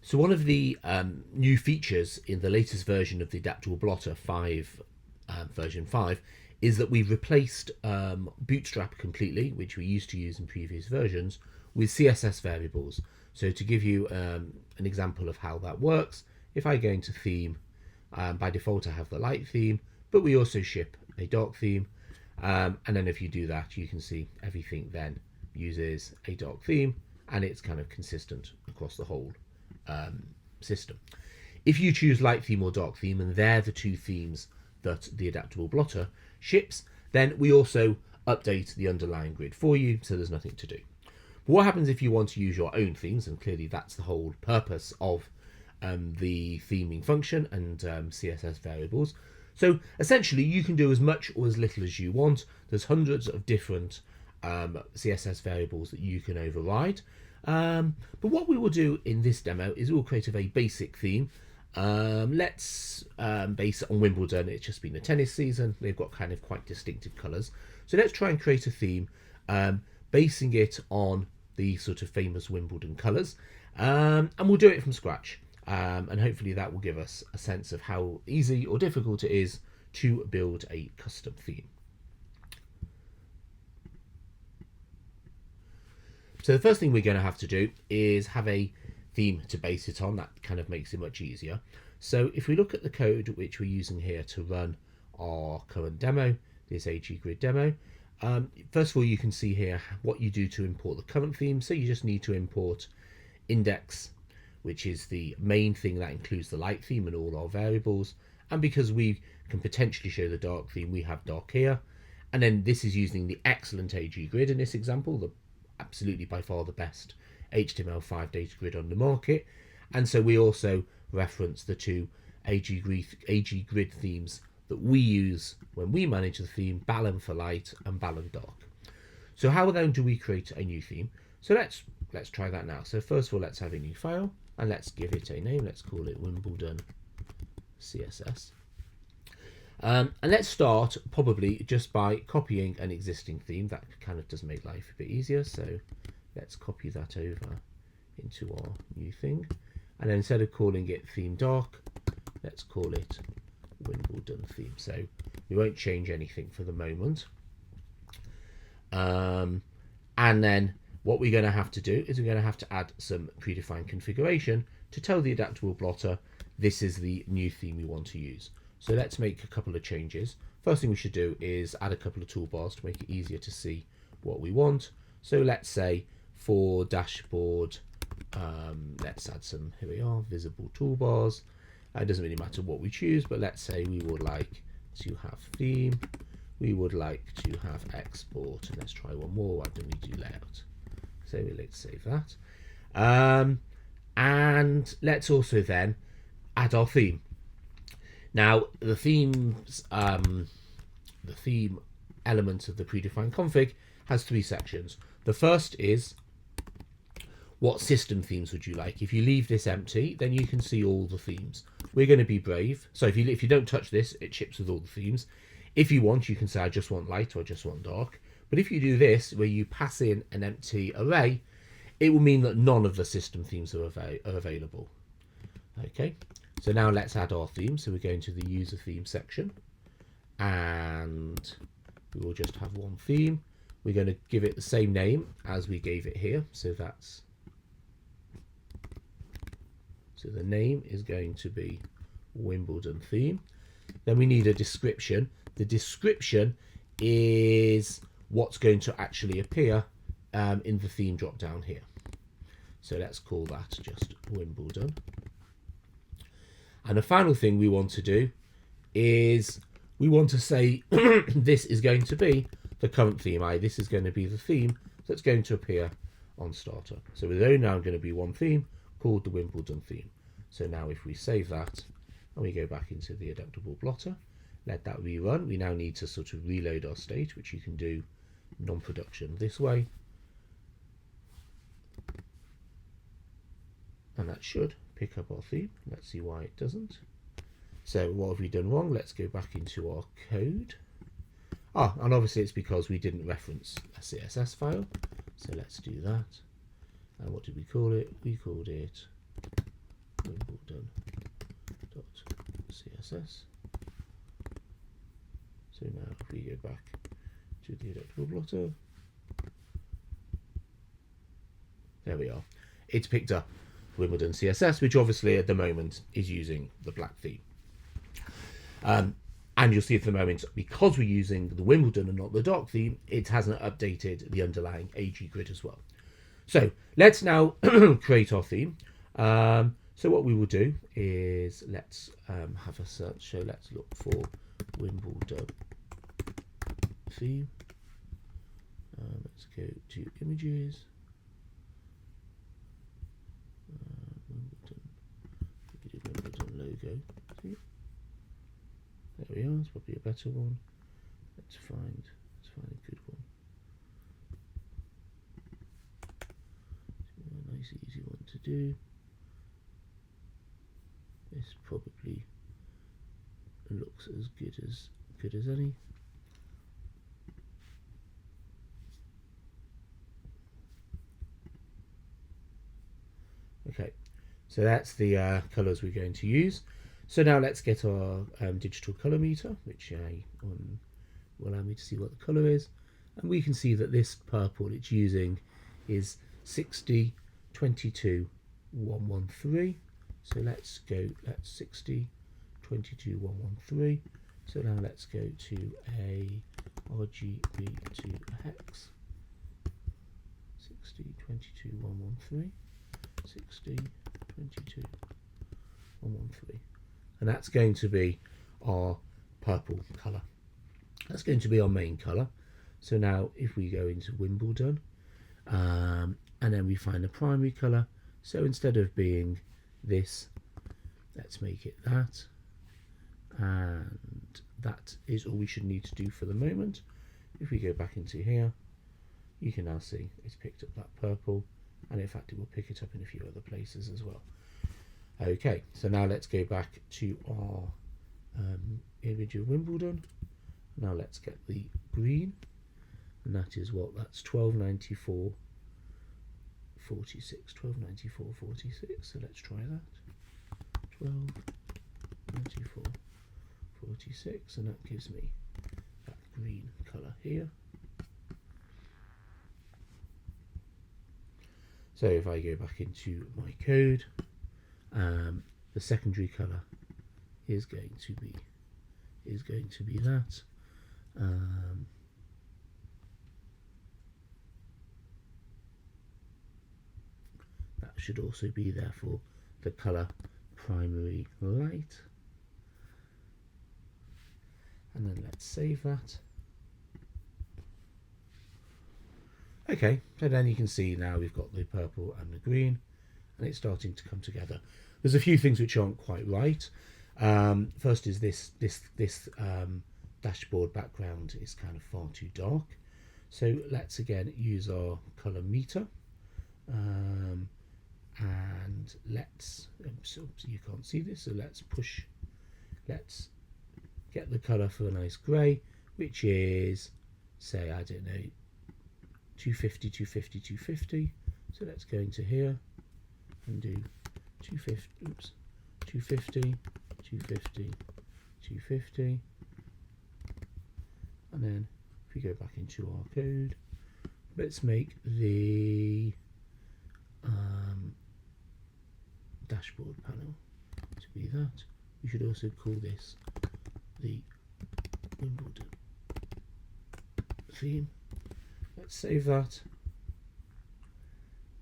So one of the new features in the latest version of the Adaptable Blotter 5, version 5, is that we've replaced Bootstrap completely, which we used to use in previous versions, with CSS variables. So to give you an example of how that works, if I go into theme, by default I have the light theme, but we also ship a dark theme. And then if you do that, you can see everything then uses a dark theme, and it's kind of consistent across the whole system. If you choose light theme or dark theme, and they're the two themes that the Adaptable Blotter ships, then we also update the underlying grid for you, so there's nothing to do. But what happens if you want to use your own themes? And clearly that's the whole purpose of the theming function and CSS variables. So essentially you can do as much or as little as you want. There's hundreds of different CSS variables that you can override. But what we will do in this demo is we'll create a very basic theme. Let's base it on Wimbledon. It's just been a tennis season. They've got kind of quite distinctive colours. So let's try and create a theme basing it on the sort of famous Wimbledon colours. And we'll do it from scratch. And hopefully that will give us a sense of how easy or difficult it is to build a custom theme. So the first thing we're going to have to do is have a theme to base it on. That kind of makes it much easier. So if we look at the code which we're using here to run our current demo, this AG Grid demo, first of all, you can see here what you do to import the current theme. So you just need to import index, which is the main thing that includes the light theme and all our variables. And because we can potentially show the dark theme, we have dark here. And then this is using the excellent AG Grid in this example, the absolutely by far the best HTML5 data grid on the market. And so we also reference the two AG Grid themes that we use when we manage the theme, Balham for light and Balham dark. So how then do we create a new theme? So let's try that now. So first of all, let's have a new file and let's give it a name. Let's call it Wimbledon CSS. And let's start probably just by copying an existing theme. That kind of does make life a bit easier. So let's copy that over into our new thing. And then instead of calling it theme dark, let's call it Wimbledon theme. So we won't change anything for the moment. And then what we're going to have to do is we're going to have to add some predefined configuration to tell the Adaptable Blotter this is the new theme we want to use. So let's make a couple of changes. First thing we should do is add a couple of toolbars to make it easier to see what we want. So let's say for dashboard, let's add some, here we are, visible toolbars. It doesn't really matter what we choose, but let's say we would like to have theme, we would like to have export, and let's try one more. Why don't we do layout? So let's save that. And let's also then add our theme. Now the themes, the theme element of the predefined config has three sections. The first is what system themes would you like? If you leave this empty, then you can see all the themes. We're going to be brave. So if you don't touch this, it ships with all the themes. If you want, you can say I just want light or I just want dark. But if you do this, where you pass in an empty array, it will mean that none of the system themes are available. Okay, so now let's add our theme. So we're going to the user theme section, and we will just have one theme. We're going to give it the same name as we gave it here. So the name is going to be Wimbledon theme. Then we need a description. The description is what's going to actually appear in the theme drop down here. So let's call that just Wimbledon. And the final thing we want to do is we want to say this is going to be the current theme. This is going to be the theme that's going to appear on starter. So there's only now going to be one theme called the Wimbledon theme. So now if we save that and we go back into the Adaptable Blotter, let that rerun, we now need to sort of reload our state, which you can do non-production this way. And that should pick up our theme. Let's see why it doesn't. So what have we done wrong? Let's go back into our code. And obviously it's because we didn't reference a CSS file. So let's do that. And what did we call it? We called it CSS. So now if we go back to the Adaptable Blotter, there we are. It's picked up Wimbledon CSS, which obviously at the moment is using the black theme. And you'll see at the moment, because we're using the Wimbledon and not the dark theme, it hasn't updated the underlying AG grid as well. So let's now create our theme. So what we will do is let's have a search. So let's look for Wimbledon theme. Let's go to images. Wimbledon logo. See? There we are. It's probably a better one. Let's find a good one. A nice easy one to do. This probably looks as good as any. Okay, so that's the colours we're going to use. So now let's get our digital colour meter, which will allow me to see what the colour is. And we can see that this purple it's using is 60, 22, 113. So let's 60, 22, 113. So now let's go to a RGB to a hex. 60, 22, 113. 60, 22, 113. And that's going to be our purple colour. That's going to be our main colour. So now if we go into Wimbledon, and then we find the primary colour. So instead of being this, let's make it that. And that is all we should need to do for the moment. If we go back into here, you can now see it's picked up that purple. And in fact, it will pick it up in a few other places as well. Okay, so now let's go back to our image of Wimbledon. Now let's get the green, and that is what? That's 1294, 46. 1294, 46. So let's try that. 1294, 46, and that gives me that green colour here. So if I go back into my code, the secondary colour is going to be that. That should also be there for the colour primary light. And then let's save that. Okay, so then you can see now we've got the purple and the green, and it's starting to come together. There's a few things which aren't quite right. First is this dashboard background is kind of far too dark. So let's again use our color meter, and let's so you can't see this. So let's get the color for a nice grey, which is, say, I don't know, 250, 250, 250. So let's go into here and do 250, 250, 250, 250. And then if we go back into our code, let's make the dashboard panel to be that. We should also call this the Wimbledon theme. Let's save that.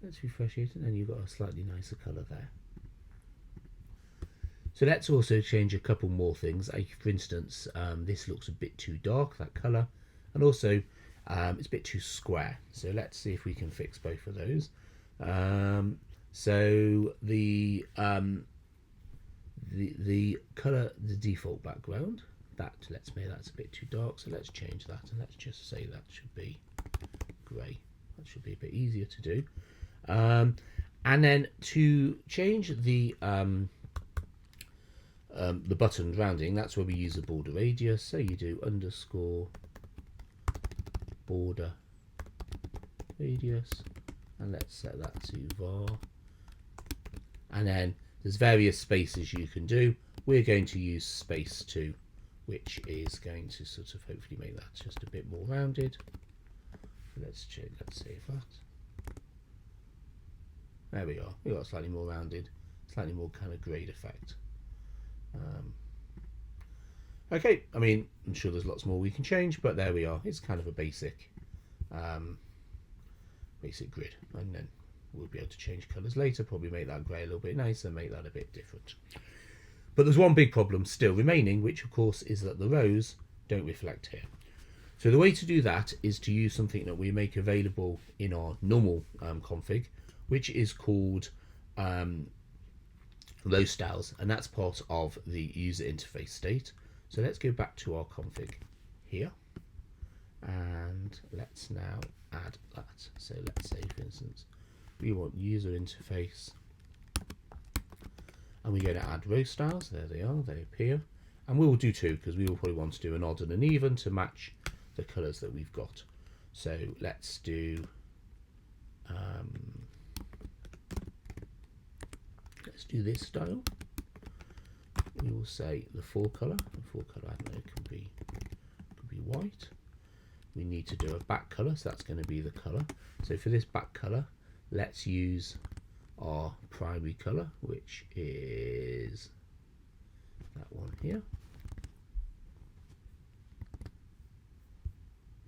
Let's refresh it, and then you've got a slightly nicer colour there. So let's also change a couple more things. For instance, this looks a bit too dark, that colour, and also it's a bit too square. So let's see if we can fix both of those. So the colour, the default background, let's make that's a bit too dark. So let's change that, and let's just say that should be grey. That should be a bit easier to do. And then to change the button rounding, that's where we use the border radius. So you do underscore border radius, and let's set that to var. And then there's various spaces you can do. we're going to use space 2, which is going to sort of hopefully make that just a bit more rounded. Let's check, let's save that. There we are, we got slightly more rounded, slightly more kind of grade effect. Okay, I mean, I'm sure there's lots more we can change, but there we are. It's kind of a basic grid, and then we'll be able to change colours later, probably make that grey a little bit nicer, make that a bit different. But there's one big problem still remaining, which of course is that the rows don't reflect here. So the way to do that is to use something that we make available in our normal config, which is called row styles, and that's part of the user interface state. So let's go back to our config here, and let's now add that. So let's say, for instance, we want user interface, and we're going to add row styles. There they are, they appear, and we will do two because we will probably want to do an odd and an even to match the colors that we've got. So let's do this style. We will say the full color. The full color, I don't know, could be white. We need to do a back color, so that's going to be the color. So for this back color, let's use our primary color, which is that one here.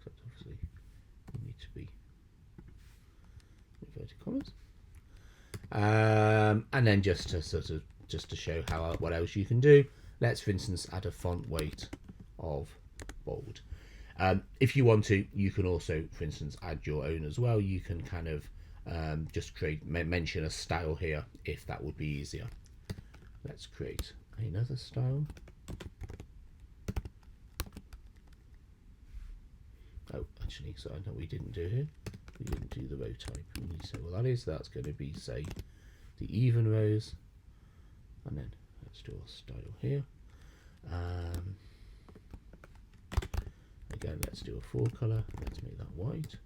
So obviously we need to be inverted commas. And then just to show what else you can do, let's for instance add a font weight of bold. If you want to, you can also for instance add your own as well. You can kind of just mention a style here if that would be easier. Let's create another style. Oh, actually, so I know we didn't do here. We didn't do the row type. We need to say what that is. That's going to be, say, the even rows. And then let's do our style here. Again, let's do a full color. Let's make that white.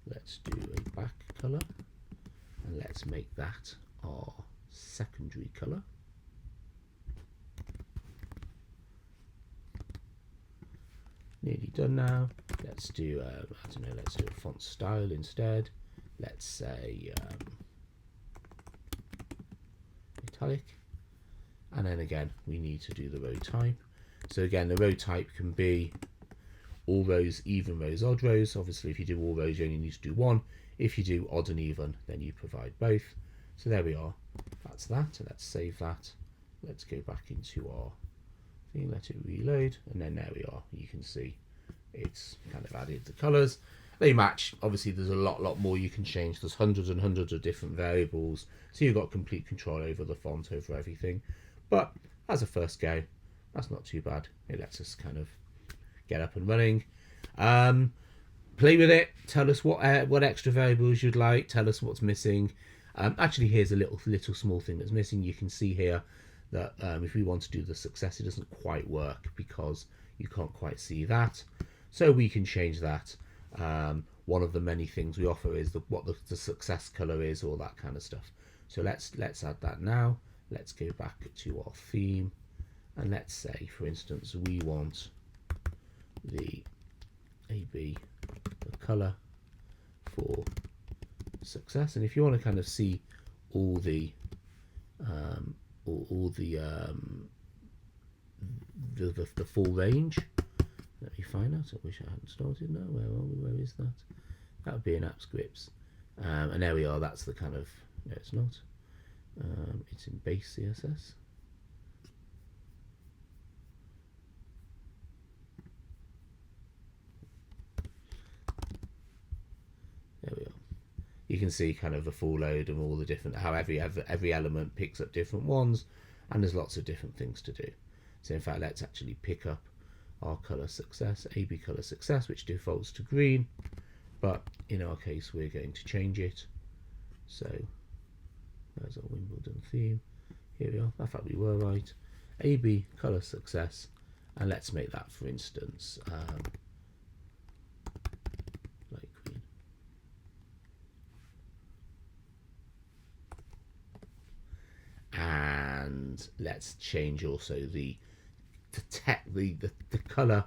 Let's do a back color. And let's make that our secondary color. Nearly done now. Let's do, I don't know, let's do a font style instead. Let's say italic. And then again, we need to do the row type. So again, the row type can be all rows, even rows, odd rows. Obviously, if you do all rows, you only need to do one. If you do odd and even, then you provide both. So there we are. That's that. So let's save that. Let's go back into our thing, let it reload, and then there we are. You can see it's kind of added the colors. They match. Obviously, there's a lot more you can change. There's hundreds and hundreds of different variables, so you've got complete control over the font, over everything. But as a first go, that's not too bad. It lets us kind of get up and running. Play with it. Tell us what extra variables you'd like. Tell us what's missing. Actually, here's a little small thing that's missing. You can see here that if we want to do the success, it doesn't quite work because you can't quite see that. So we can change that. One of the many things we offer is what the success color is, all that kind of stuff. So let's add that now. Let's go back to our theme, and let's say, for instance, we want the AB, the color for success. And if you want to kind of see all the full range, let me find out. I wish I hadn't started now. Where are we? Where is that? That would be in app scripts. And there we are. That's the kind of, no, it's not. It's in base CSS. There we are. You can see kind of the full load and all the different, how every element picks up different ones, and there's lots of different things to do. So in fact, let's actually pick up our color success, AB color success, which defaults to green, but in our case we're going to change it. So there's our Wimbledon theme. Here we are. I thought we were right. AB color success, and let's make that, for instance, light green. And And let's change also the color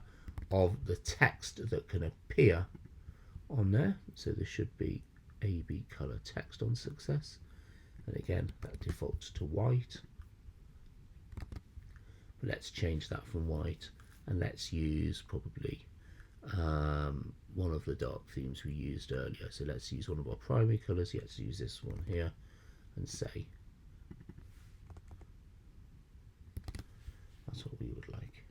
of the text that can appear on there. So there should be AB color text on success, and again that defaults to white. But let's change that from white, and let's use probably one of the dark themes we used earlier. So let's use one of our primary colors. Let's use this one here and say that's what we would like.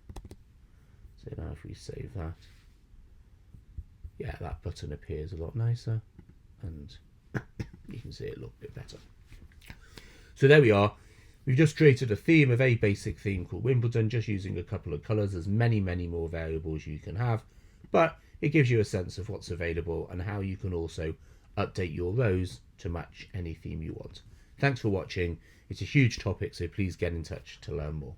So now if we save that, yeah, that button appears a lot nicer, and you can see it look a bit better. So there we are. We've just created a theme of a basic theme called Wimbledon, just using a couple of colors. There's many more variables you can have, but it gives you a sense of what's available and how you can also update your rows to match any theme you want. Thanks for watching. It's a huge topic, so please get in touch to learn more.